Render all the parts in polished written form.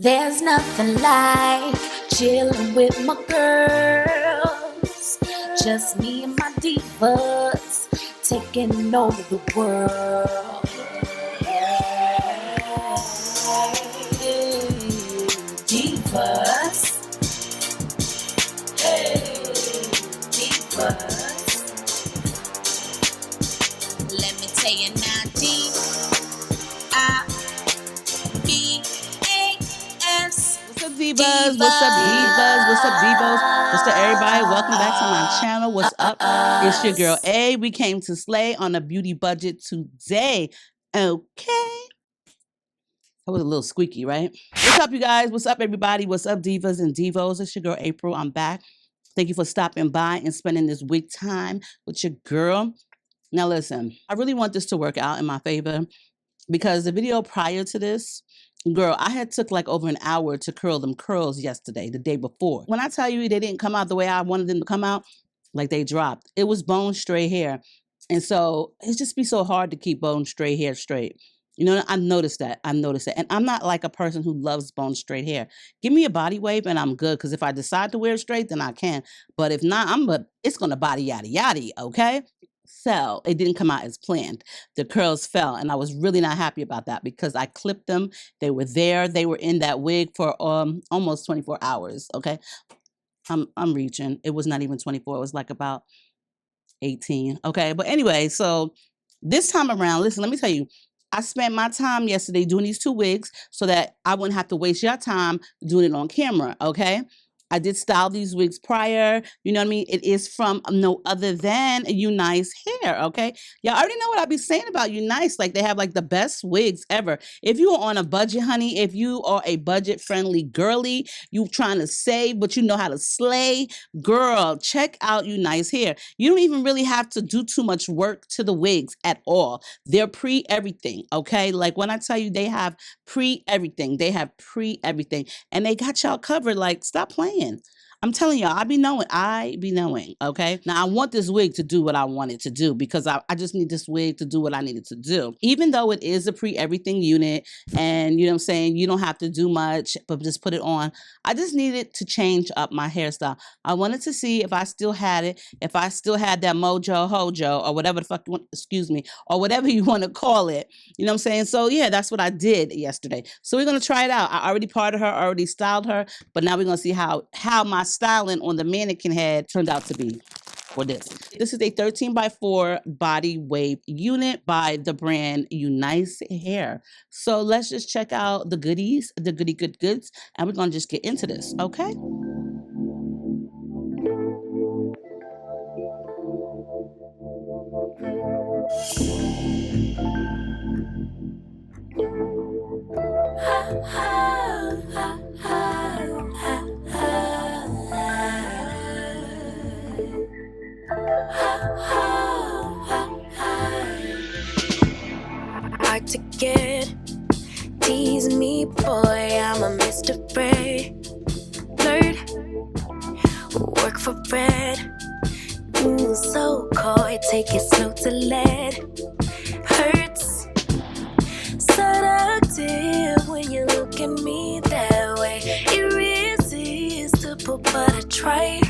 There's nothing like chilling with my girls. Just me and my divas taking over the world. Divas. Hey, divas. Let me tell you now, D-I-V-A-S. What's up, divas? What's up, divas? What's up, divos? What's up, everybody? Welcome back to my channel. What's up? It's your girl A. We came to slay on a beauty budget today. Okay. That was a little squeaky, right? What's up, you guys? What's up, everybody? What's up, divas and divos? It's your girl April. I'm back. Thank you for stopping by and spending this week time with your girl. Now, listen, I really want this to work out in my favor because the video prior to this, girl, I had took like over an hour to curl them curls yesterday, the day before. When I tell you they didn't come out the way I wanted them to come out, like they dropped. It was bone straight hair. And so it just be so hard to keep bone straight hair straight. You know, I noticed that. And I'm not like a person who loves bone straight hair. Give me a body wave and I'm good. Because if I decide to wear it straight, then I can. But if not, it's going to body yada yada, okay? So it didn't come out as planned. The curls fell. And I was really not happy about that because I clipped them. They were there. They were in that wig for almost 24 hours, okay? I'm reaching. It was not even 24. It was like about 18, okay? But anyway, so this time around, listen, let me tell you, I spent my time yesterday doing these 2 wigs so that I wouldn't have to waste your time doing it on camera, okay? I did style these wigs prior, you know what I mean? It is from no other than UNice hair, okay? Y'all already know what I be saying about UNice. Like, they have like the best wigs ever. If you are on a budget, honey, if you are a budget-friendly girly, you trying to save, but you know how to slay, girl, check out UNice hair. You don't even really have to do too much work to the wigs at all. They're pre-everything, okay? Like, when I tell you they have pre-everything, they have pre-everything. And they got y'all covered. Like, stop playing. I'm telling y'all, I be knowing, okay? Now, I want this wig to do what I want it to do because I just need this wig to do what I need it to do. Even though it is a pre-everything unit and, you know what I'm saying, you don't have to do much, but just put it on. I just needed to change up my hairstyle. I wanted to see if I still had it, if I still had that mojo hojo or whatever the fuck you want, excuse me, or whatever you want to call it. You know what I'm saying? So, yeah, that's what I did yesterday. So we're going to try it out. I already parted her, already styled her, but now we're going to see how my styling on the mannequin head turned out to be for this. This is a 13x4 body wave unit by the brand UNice Hair. So let's just check out the goodies, the goody good goods, and we're going to just get into this, okay? Hard to get, tease me, boy, I'm a Mr. Fred. Flirt, work for bread. So coy, take it slow to lead. Hurts, seductive when you look at me that way. Irresistible, but I try.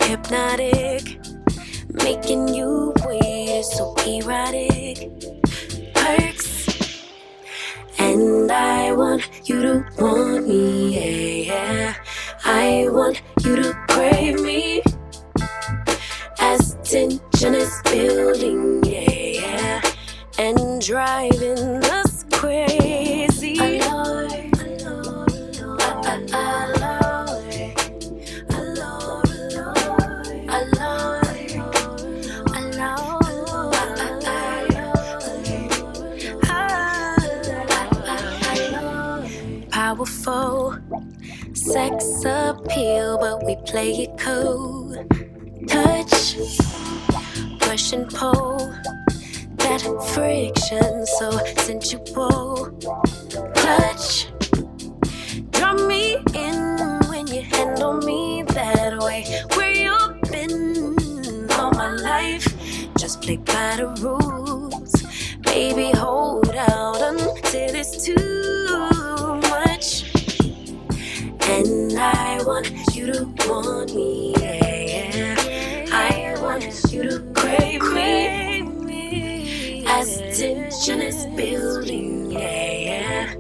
Hypnotic, making you wait is so erotic. Perks, and I want you to want me, yeah. I want you to crave me. As tension is building, yeah, and driving us crazy. Powerful sex appeal, but we play it cool. Touch, push and pull, that friction so sensual. Clutch, draw me in when you handle me that way. Where you've been all my life, just play by the rules. Baby, hold out until it's too much. want you to want me, yeah. I want you to crave me. As tension is building, yeah,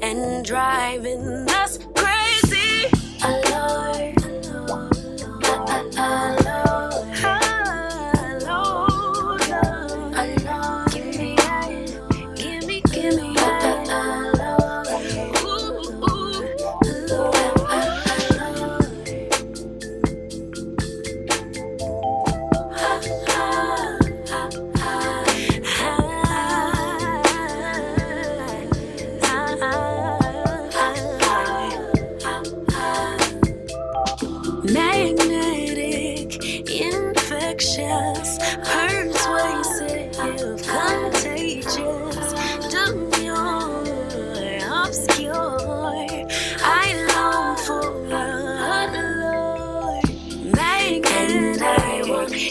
and driving us crazy. Alone, magnetic, infectious, persuasive, contagious, demure, obscure. I long for your magnetic,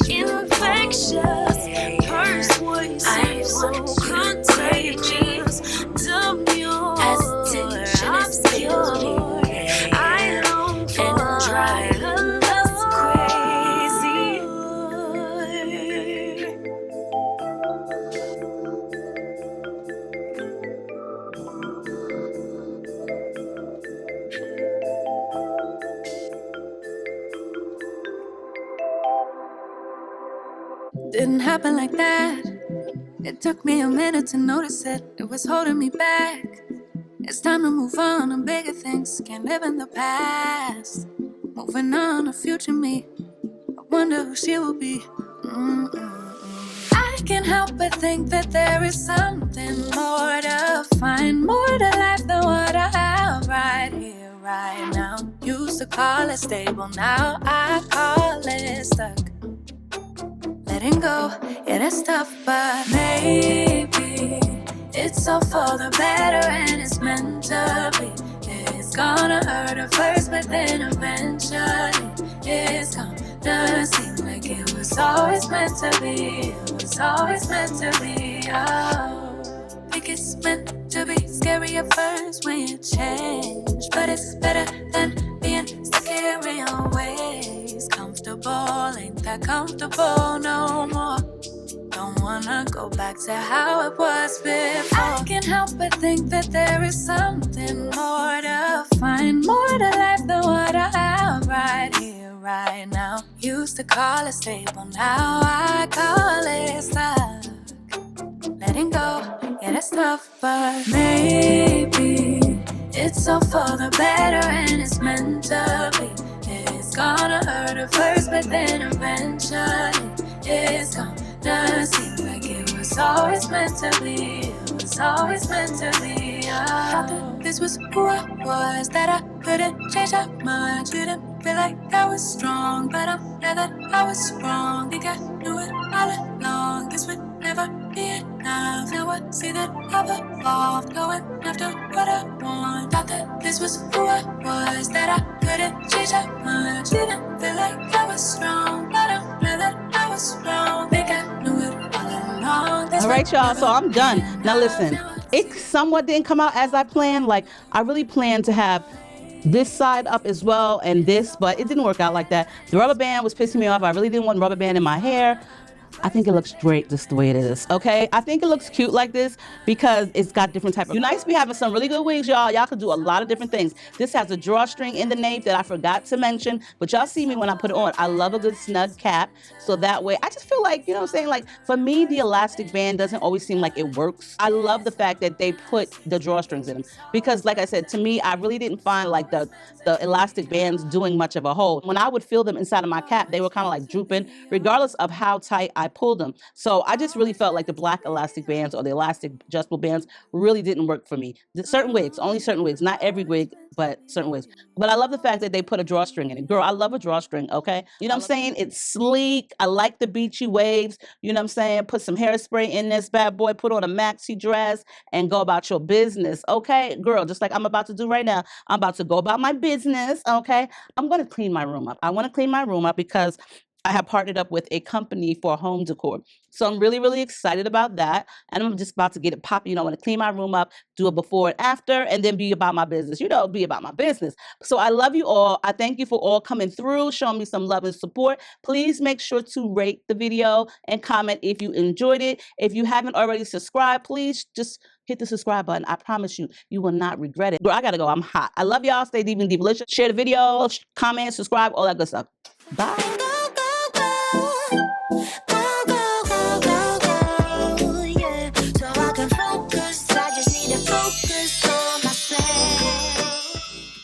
infectious, persuasive, so contagious, demure, obscure. I long for drive us crazy. Didn't happen like that. It took me a minute to notice it. It was holding me back. It's time to move on to bigger things. Can't live in the past. Moving on to future me. I wonder who she will be. I can't help but think that there is something more to find, more to life than what I have right here, right now. Used to call it stable, now I call it stuck. Letting go, yeah, that's tough, but maybe it's all for the better and it's meant to be. It's gonna hurt at first, but then eventually it's gonna seem like it was always meant to be. It was always meant to be. Oh, think it's meant to be scary at first when you change, but it's better than being stuck here in your ways. Comfortable, ain't that comfortable no more. Don't wanna go back to how it was before. I can't help but think that there is something more to find, more to life than what I have right here, right now. Used to call it stable, now I call it stuck. Letting go, yeah, that's tough, but maybe it's all for the better and it's meant to be. It's gonna hurt at first, but then eventually it's gonna seem like it was always meant to be. It was always meant to be. Thought that this was who I was, that I couldn't change that much. Didn't feel like I was strong, but I'm glad that I was wrong. Think I knew it all along. This would never be enough. Now I see that I've evolved, going after what I want. Thought that this was who I was, that I couldn't change that much. Didn't feel like I was strong, but I'm glad that I was wrong. Think I knew it all along. All right, y'all, so I'm done. Now listen, it somewhat didn't come out as I planned. Like, I really planned to have this side up as well and this, but it didn't work out like that. The rubber band was pissing me off. I really didn't want rubber band in my hair. I think it looks great just the way it is, okay? I think it looks cute like this because it's got different type of... UNice be having some really good wigs, y'all. Y'all could do a lot of different things. This has a drawstring in the nape that I forgot to mention, but y'all see me when I put it on. I love a good snug cap, so that way, I just feel like, you know what I'm saying? Like, for me, the elastic band doesn't always seem like it works. I love the fact that they put the drawstrings in them because, like I said, to me, I really didn't find like the elastic bands doing much of a hold. When I would feel them inside of my cap, they were kind of like drooping, regardless of how tight I pulled them. So I just really felt like the black elastic bands or the elastic adjustable bands really didn't work for me. Certain wigs, only certain wigs, not every wig, but certain wigs. But I love the fact that they put a drawstring in it. Girl, I love a drawstring, okay? You know what I'm saying? It's sleek. I like the beachy waves. You know what I'm saying? Put some hairspray in this bad boy, put on a maxi dress and go about your business, okay? Girl, just like I'm about to do right now, I'm about to go about my business, okay? I'm going to clean my room up. I want to clean my room up because I have partnered up with a company for home decor. So I'm really, really excited about that. And I'm just about to get it popping. You know, I want to clean my room up, do a before and after, and then be about my business. You know, be about my business. So I love you all. I thank you for all coming through, showing me some love and support. Please make sure to rate the video and comment if you enjoyed it. If you haven't already subscribed, please just hit the subscribe button. I promise you, you will not regret it. Girl, I gotta go. I'm hot. I love y'all. Stay deep and delicious. Share the video, comment, subscribe, all that good stuff. Bye.